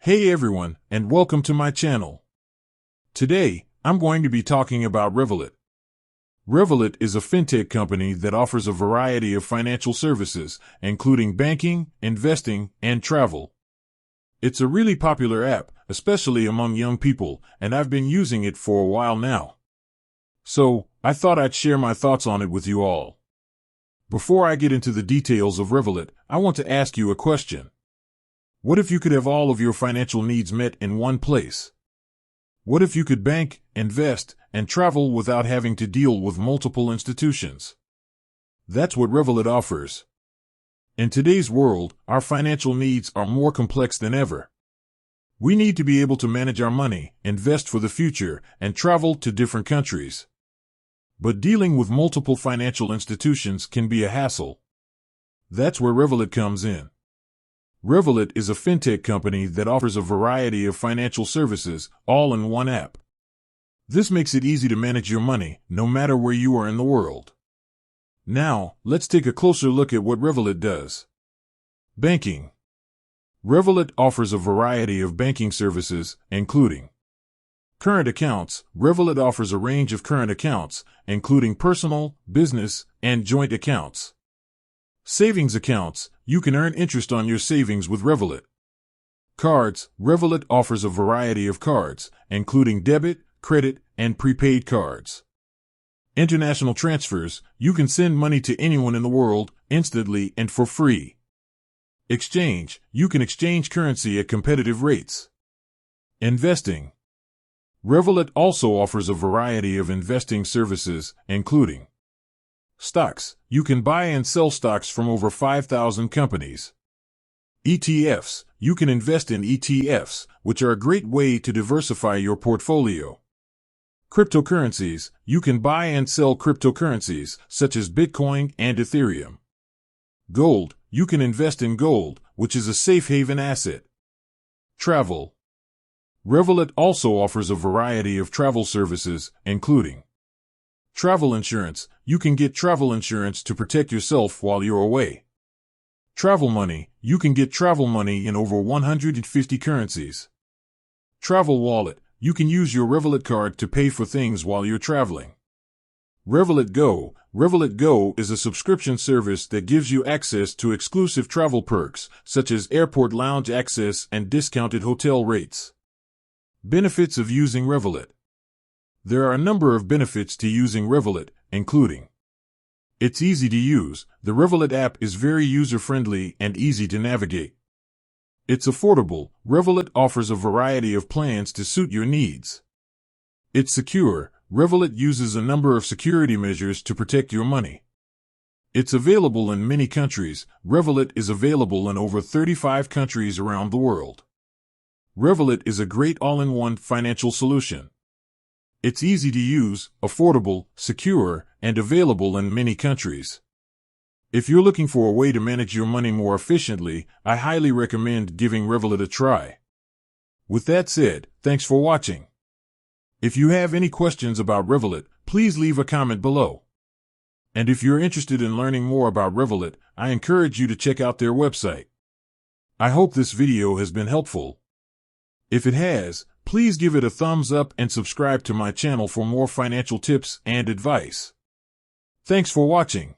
Hey everyone, and welcome to my channel. Today, I'm going to be talking about Revolut. Revolut is a fintech company that offers a variety of financial services, including banking, investing, and travel. It's a really popular app, especially among young people, and I've been using it for a while now. So, I thought I'd share my thoughts on it with you all. Before I get into the details of Revolut, I want to ask you a question. What if you could have all of your financial needs met in one place? What if you could bank, invest, and travel without having to deal with multiple institutions? That's what Revolut offers. In today's world, our financial needs are more complex than ever. We need to be able to manage our money, invest for the future, and travel to different countries. But dealing with multiple financial institutions can be a hassle. That's where Revolut comes in. Revolut is a fintech company that offers a variety of financial services, all in one app. This makes it easy to manage your money, no matter where you are in the world. Now, let's take a closer look at what Revolut does. Banking. Revolut offers a variety of banking services, including current accounts. Revolut offers a range of current accounts, including personal, business, and joint accounts. Savings accounts. You can earn interest on your savings with Revolut. Cards. Revolut offers a variety of cards, including debit, credit, and prepaid cards. International transfers. You can send money to anyone in the world, instantly and for free. Exchange. You can exchange currency at competitive rates. Investing. Revolut also offers a variety of investing services, including stocks. You can buy and sell stocks from over 5,000 companies. ETFs. You can invest in ETFs, which are a great way to diversify your portfolio. Cryptocurrencies. You can buy and sell cryptocurrencies, such as Bitcoin and Ethereum. Gold. You can invest in gold, which is a safe haven asset. Travel. Revolut also offers a variety of travel services, including travel insurance. You can get travel insurance to protect yourself while you're away. Travel money. You can get travel money in over 150 currencies. Travel wallet. You can use your Revolut card to pay for things while you're traveling. Revolut Go. Revolut Go is a subscription service that gives you access to exclusive travel perks, such as airport lounge access and discounted hotel rates. Benefits of using Revolut. There are a number of benefits to using Revolut, including it's easy to use. The Revolut app is very user-friendly and easy to navigate. It's affordable. Revolut offers a variety of plans to suit your needs. It's secure. Revolut uses a number of security measures to protect your money. It's available in many countries. Revolut is available in over 35 countries around the world. Revolut is a great all-in-one financial solution. It's easy to use, affordable, secure, and available in many countries. If you're looking for a way to manage your money more efficiently, I highly recommend giving Revolut a try. With that said, thanks for watching. If you have any questions about Revolut, please leave a comment below. And if you're interested in learning more about Revolut, I encourage you to check out their website. I hope this video has been helpful. If it has, please give it a thumbs up and subscribe to my channel for more financial tips and advice. Thanks for watching.